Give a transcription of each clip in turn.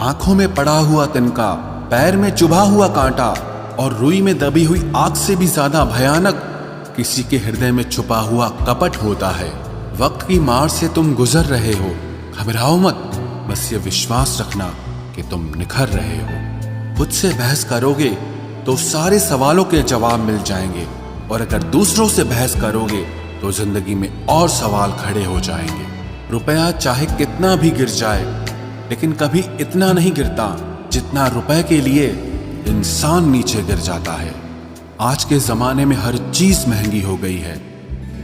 आंखों में पड़ा हुआ तिनका, पैर में चुभा हुआ कांटा और रुई में दबी हुई आग से भी ज्यादा भयानक किसी के हृदय में छुपा हुआ कपट होता है। वक्त की मार से तुम गुजर रहे हो, घबराओ मत, बस ये विश्वास रखना कि तुम निखर रहे हो। खुद से बहस करोगे तो सारे सवालों के जवाब मिल जाएंगे, और अगर दूसरों से बहस करोगे तो जिंदगी में और सवाल खड़े हो जाएंगे। रुपया चाहे कितना भी गिर जाए, लेकिन कभी इतना नहीं गिरता जितना रुपए के लिए इंसान नीचे गिर जाता है। आज के जमाने में हर चीज महंगी हो गई है,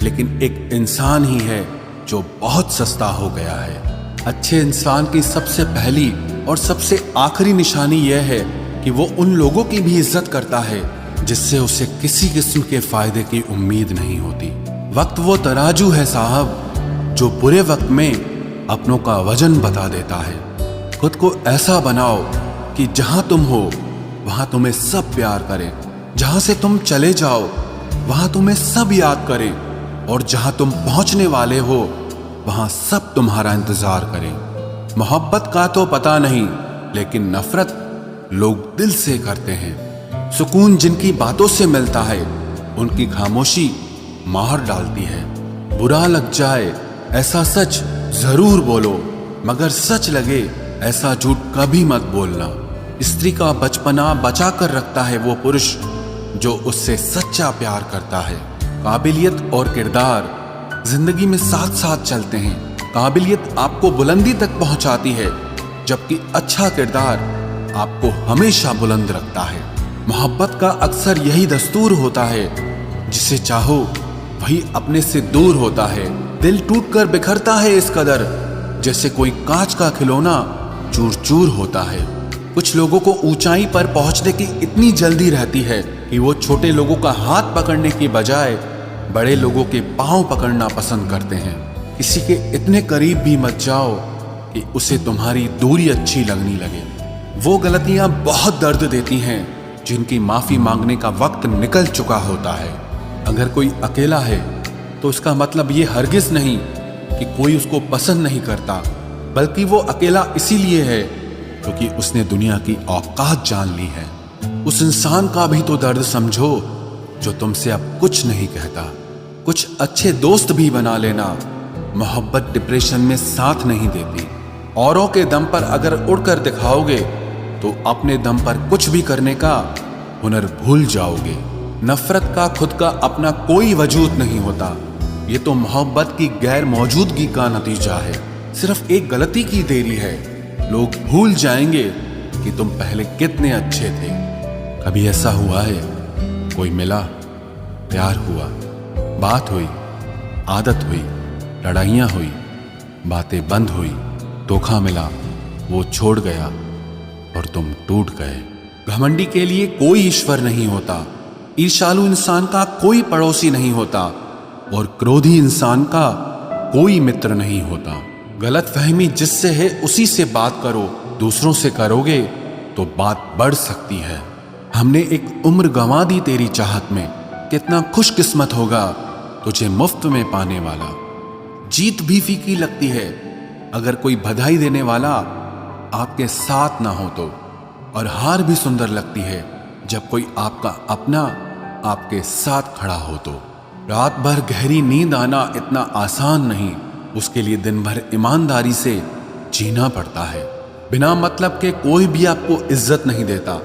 लेकिन एक इंसान ही है जो बहुत सस्ता हो गया है। अच्छे इंसान की सबसे पहली और सबसे आखिरी निशानी यह है कि वो उन लोगों की भी इज्जत करता है जिससे उसे किसी किस्म के फायदे की उम्मीद नहीं होती। वक्त वो तराजू है साहब जो बुरे वक्त में अपनों का वजन बता देता है। खुद को ऐसा बनाओ कि जहां तुम हो वहां तुम्हें सब प्यार करें, जहां से तुम चले जाओ वहां तुम्हें सब याद करें, और जहां तुम पहुंचने वाले हो वहां सब तुम्हारा इंतजार करें। मोहब्बत का तो पता नहीं, लेकिन नफरत लोग दिल से करते हैं। सुकून जिनकी बातों से मिलता है उनकी खामोशी मार डालती है। बुरा लग जाए ऐसा सच जरूर बोलो, मगर सच लगे ऐसा झूठ कभी मत बोलना। स्त्री का बचपना बचा कर रखता है वो पुरुष जो उससे सच्चा प्यार करता है। काबिलियत और किरदार जिंदगी में साथ साथ चलते हैं। काबिलियत आपको बुलंदी तक पहुंचाती है, जबकि अच्छा किरदार आपको हमेशा बुलंद रखता है। मोहब्बत का अक्सर यही दस्तूर होता है, जिसे चाहो वही अपने से दूर होता है। दिल टूटकर बिखरता है इस कदर जैसे कोई कांच का खिलौना चूर चूर होता है। कुछ लोगों को ऊंचाई पर पहुंचने की इतनी जल्दी रहती है कि वो छोटे लोगों का हाथ पकड़ने की बजाय बड़े लोगों के पांव पकड़ना पसंद करते हैं। किसी के इतने करीब भी मत जाओ कि उसे तुम्हारी दूरी अच्छी लगने लगे। वो गलतियां बहुत दर्द देती हैं जिनकी माफी मांगने का वक्त निकल चुका होता है। अगर कोई अकेला है तो उसका मतलब ये हरगिज नहीं कि कोई उसको पसंद नहीं करता, बल्कि वो अकेला इसीलिए है क्योंकि उसने दुनिया की औकात जान ली है। उस इंसान का भी तो दर्द समझो जो तुमसे अब कुछ नहीं कहता। कुछ अच्छे दोस्त भी बना लेना। मोहब्बत डिप्रेशन में साथ नहीं देती। औरों के दम पर अगर उड़कर दिखाओगे तो अपने दम पर कुछ भी करने का हुनर भूल जाओगे। नफरत का खुद का अपना कोई वजूद नहीं होता। ये तो मोहब्बत की गैर मौजूदगी का नतीजा है। सिर्फ एक गलती की देरी है। लोग भूल जाएंगे कि तुम पहले कितने अच्छे थे। कभी ऐसा हुआ है कोई मिला, प्यार हुआ, बात हुई, आदत हुई, लड़ाइयाँ हुई, बातें बंद हुई, धोखा मिला, वो छोड़ गया और तुम टूट गए। घमंडी के लिए कोई ईश्वर नहीं होता। ईर्ष्यालु इंसान का कोई पड़ोसी नहीं होता, और क्रोधी इंसान का कोई मित्र नहीं होता। गलत फहमी जिससे है उसी से बात करो। दूसरों से करोगे तो बात बढ़ सकती है। हमने एक उम्र गंवा दी तेरी चाहत में। कितना खुशकिस्मत होगा तुझे मुफ्त में पाने वाला। जीत भी फीकी लगती है अगर कोई बधाई देने वाला आपके साथ ना हो तो, और हार भी सुंदर लगती है जब कोई आपका अपना आपके साथ खड़ा हो तो। रात भर गहरी नींद आना इतना आसान नहीं, उसके लिए दिन भर ईमानदारी से जीना पड़ता है। बिना मतलब के कोई भी आपको इज्जत नहीं देता,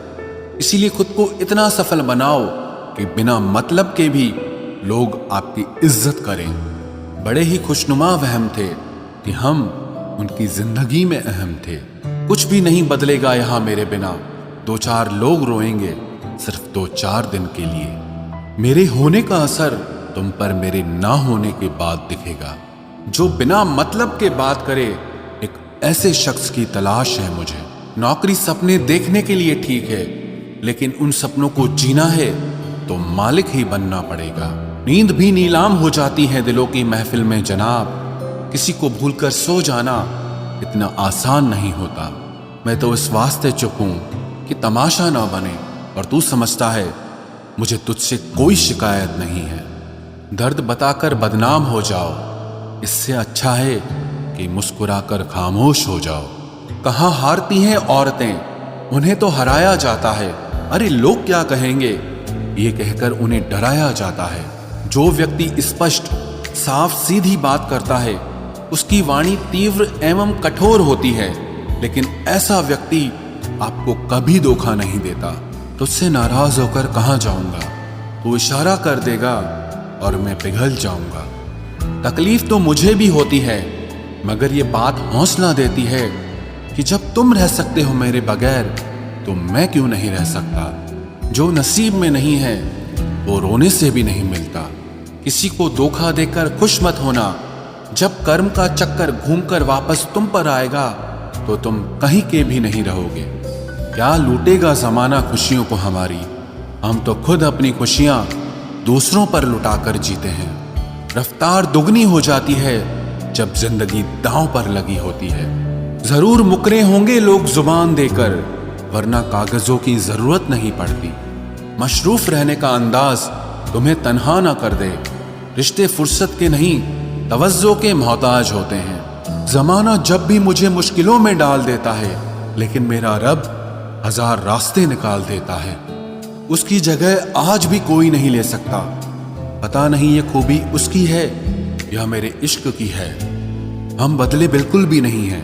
इसीलिए खुद को इतना सफल बनाओ कि बिना मतलब के भी लोग आपकी इज्जत करें। बड़े ही खुशनुमा वहम थे कि हम उनकी जिंदगी में अहम थे। कुछ भी नहीं बदलेगा यहाँ मेरे बिना। दो चार लोग रोएंगे सिर्फ 2-4 दिन के लिए। मेरे होने का असर तुम पर मेरे ना होने के बाद दिखेगा। जो बिना मतलब के बात करे, एक ऐसे शख्स की तलाश है मुझे। नौकरी सपने देखने के लिए ठीक है, लेकिन उन सपनों को जीना है तो मालिक ही बनना पड़ेगा। नींद भी नीलाम हो जाती है दिलों की महफिल में जनाब। किसी को भूलकर सो जाना इतना आसान नहीं होता। मैं तो इस वास्ते चुप हूं कि तमाशा ना बने, और तू समझता है मुझे तुझसे कोई शिकायत नहीं है। दर्द बताकर बदनाम हो जाओ, इससे अच्छा है कि मुस्कुराकर खामोश हो जाओ। कहाँ हारती हैं औरतें, उन्हें तो हराया जाता है। अरे लोग क्या कहेंगे, ये कहकर उन्हें डराया जाता है। जो व्यक्ति स्पष्ट साफ सीधी बात करता है उसकी वाणी तीव्र एवं कठोर होती है, लेकिन ऐसा व्यक्ति आपको कभी धोखा नहीं देता। तुझसे नाराज होकर कहाँ जाऊंगा, तू इशारा कर देगा और मैं पिघल जाऊंगा। तकलीफ तो मुझे भी होती है, मगर ये बात हौसला देती है कि जब तुम रह सकते हो मेरे बगैर तो मैं क्यों नहीं रह सकता। जो नसीब में नहीं है वो रोने से भी नहीं मिलता। किसी को धोखा देकर खुश मत होना। जब कर्म का चक्कर घूमकर वापस तुम पर आएगा तो तुम कहीं के भी नहीं रहोगे। क्या लूटेगा जमाना खुशियों को हमारी, हम तो खुद अपनी खुशियां दूसरों पर लुटाकर जीते हैं। रफ्तार दुगनी हो जाती है जब जिंदगी दांव पर लगी होती है। जरूर मुकरे होंगे लोग जुबान देकर, वरना कागजों की जरूरत नहीं पड़ती। मशरूफ रहने का अंदाज तुम्हें तन्हा ना कर दे। रिश्ते फुर्सत के नहीं तवज्जो के मोहताज होते हैं। जमाना जब भी मुझे मुश्किलों में डाल देता है, लेकिन मेरा रब हजार रास्ते निकाल देता है। उसकी जगह आज भी कोई नहीं ले सकता। पता नहीं ये खूबी उसकी है या मेरे इश्क की है। हम बदले बिल्कुल भी नहीं हैं,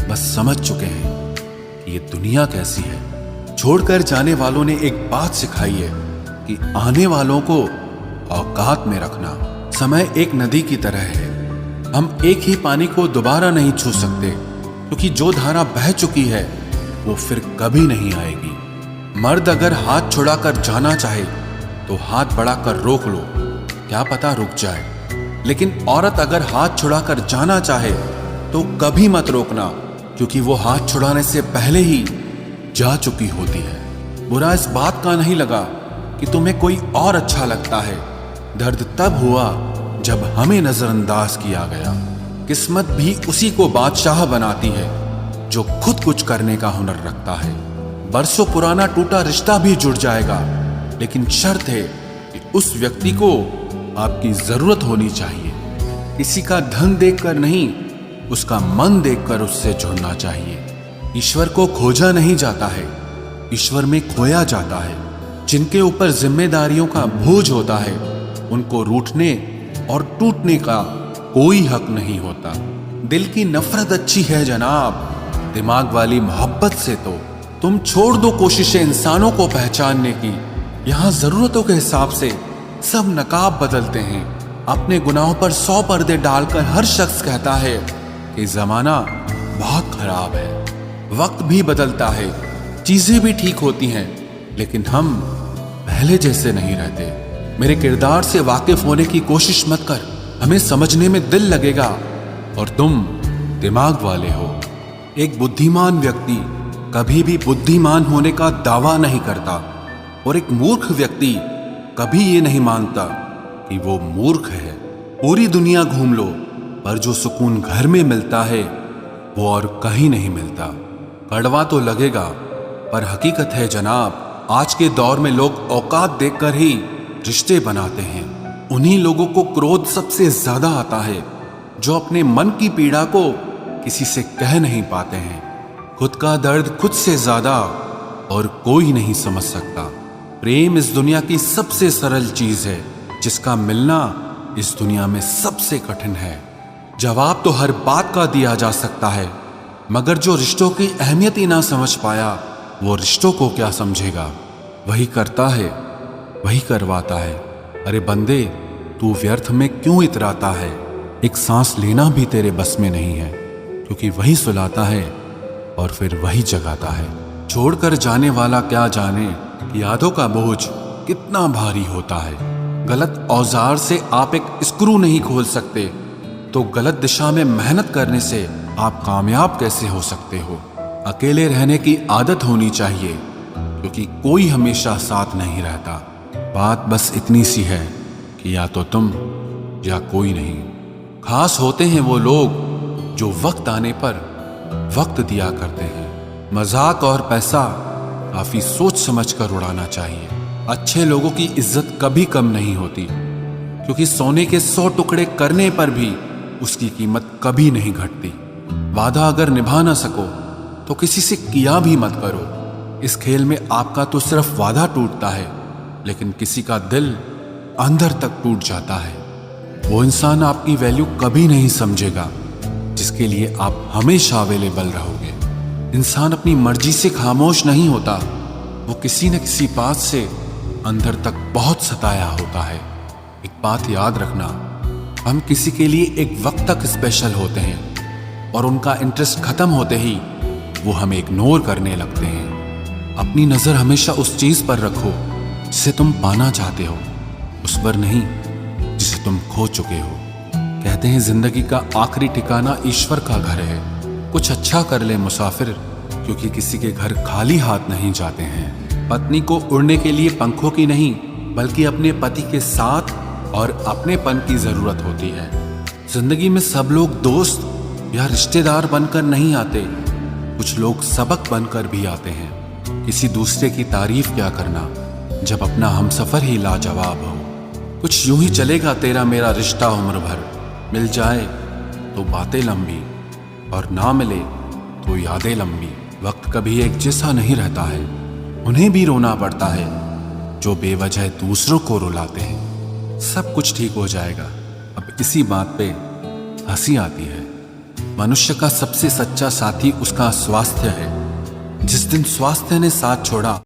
बस समझ चुके हैं कि ये दुनिया कैसी है। छोड़कर जाने वालों ने एक बात सिखाई है कि आने वालों को औकात में रखना। समय एक नदी की तरह है, हम एक ही पानी को दोबारा नहीं छू सकते, क्योंकि जो धारा बह चुकी है वो फिर कभी नहीं आएगी। मर्द अगर हाथ छुड़ाकर जाना चाहे तो हाथ बढ़ाकर रोक लो, क्या पता रुक जाए। लेकिन औरत अगर हाथ छुड़ाकर जाना चाहे तो कभी मत रोकना, क्योंकि वो हाथ छुड़ाने से पहले ही जा चुकी होती है। बुरा इस बात का नहीं लगा कि तुम्हें कोई और अच्छा लगता है। दर्द तब हुआ जब हमें नजरअंदाज किया गया। किस्मत भी उसी को बादशाह बनाती है जो खुद कुछ करने का हुनर रखता है। बरसों पुराना टूटा रिश्ता भी जुड़ जाएगा, लेकिन शर्त है कि उस व्यक्ति को आपकी जरूरत होनी चाहिए। किसी का धन देखकर नहीं, उसका मन देखकर उससे जुड़ना चाहिए। ईश्वर को खोजा नहीं जाता है, ईश्वर में खोया जाता है। जिनके ऊपर जिम्मेदारियों का बोझ होता है उनको रूठने और टूटने का कोई हक नहीं होता। दिल की नफरत अच्छी है जनाब, दिमाग वाली मोहब्बत से तो तुम छोड़ दो कोशिशें इंसानों को पहचानने की। यहाँ जरूरतों के हिसाब से सब नकाब बदलते हैं। अपने गुनाहों पर 100 पर्दे डालकर हर शख्स कहता है कि जमाना बहुत खराब है। वक्त भी बदलता है, चीजें भी ठीक होती हैं, लेकिन हम पहले जैसे नहीं रहते। मेरे किरदार से वाकिफ होने की कोशिश मत कर, हमें समझने में दिल लगेगा और तुम दिमाग वाले हो। एक बुद्धिमान व्यक्ति कभी भी बुद्धिमान होने का दावा नहीं करता और एक मूर्ख व्यक्ति कभी ये नहीं मानता कि वो मूर्ख है। पूरी दुनिया घूम लो, पर जो सुकून घर में मिलता है वो और कहीं नहीं मिलता। कड़वा तो लगेगा, पर हकीकत है जनाब। आज के दौर में लोग औकात देखकर ही रिश्ते बनाते हैं। उन्हीं लोगों को क्रोध सबसे ज्यादा आता है जो अपने मन की पीड़ा को किसी से कह नहीं पाते हैं। खुद का दर्द खुद से ज्यादा और कोई नहीं समझ सकता। प्रेम इस दुनिया की सबसे सरल चीज है, जिसका मिलना इस दुनिया में सबसे कठिन है। जवाब तो हर बात का दिया जा सकता है, मगर जो रिश्तों की अहमियत ही ना समझ पाया वो रिश्तों को क्या समझेगा। वही करता है, वही करवाता है। अरे बंदे, तू व्यर्थ में क्यों इतराता है। एक सांस लेना भी तेरे बस में नहीं है, क्योंकि वही सुलाता है और फिर वही जगाता है। छोड़कर जाने वाला क्या जाने यादों का बोझ कितना भारी होता है। गलत औजार से आप एक स्क्रू नहीं खोल सकते, तो गलत दिशा में मेहनत करने से आप कामयाब कैसे हो सकते हो। अकेले रहने की आदत होनी चाहिए, क्योंकि कोई हमेशा साथ नहीं रहता। बात बस इतनी सी है कि या तो तुम या कोई नहीं। खास होते हैं वो लोग जो वक्त आने पर वक्त दिया करते हैं। मजाक और पैसा काफी सोच समझ कर उड़ाना चाहिए। अच्छे लोगों की इज्जत कभी कम नहीं होती, क्योंकि सोने के 100 टुकड़े करने पर भी उसकी कीमत कभी नहीं घटती। वादा अगर निभा ना सको तो किसी से किया भी मत करो। इस खेल में आपका तो सिर्फ वादा टूटता है, लेकिन किसी का दिल अंदर तक टूट जाता है। वो इंसान आपकी वैल्यू कभी नहीं समझेगा जिसके लिए आप हमेशा अवेलेबल रहोगे। इंसान अपनी मर्जी से खामोश नहीं होता, वो किसी न किसी बात से अंदर तक बहुत सताया होता है। एक बात याद रखना, हम किसी के लिए एक वक्त तक स्पेशल होते हैं और उनका इंटरेस्ट खत्म होते ही वो हमें इग्नोर करने लगते हैं। अपनी नजर हमेशा उस चीज पर रखो जिसे तुम पाना चाहते हो, उस पर नहीं जिसे तुम खो चुके हो। कहते हैं जिंदगी का आखिरी ठिकाना ईश्वर का घर है। कुछ अच्छा कर ले मुसाफिर, क्योंकि किसी के घर खाली हाथ नहीं जाते हैं। पत्नी को उड़ने के लिए पंखों की नहीं, बल्कि अपने पति के साथ और अपनेपन की जरूरत होती है। जिंदगी में सब लोग दोस्त या रिश्तेदार बनकर नहीं आते, कुछ लोग सबक बनकर भी आते हैं। किसी दूसरे की तारीफ क्या करना जब अपना हमसफर ही लाजवाब हो। कुछ यूं ही चलेगा तेरा मेरा रिश्ता उम्र भर, मिल जाए तो बातें लंबी और ना मिले तो यादें लंबी। वक्त कभी एक जैसा नहीं रहता है, उन्हें भी रोना पड़ता है जो बेवजह दूसरों को रुलाते हैं। सब कुछ ठीक हो जाएगा। अब इसी बात पे हंसी आती है। मनुष्य का सबसे सच्चा साथी उसका स्वास्थ्य है। जिस दिन स्वास्थ्य ने साथ छोड़ा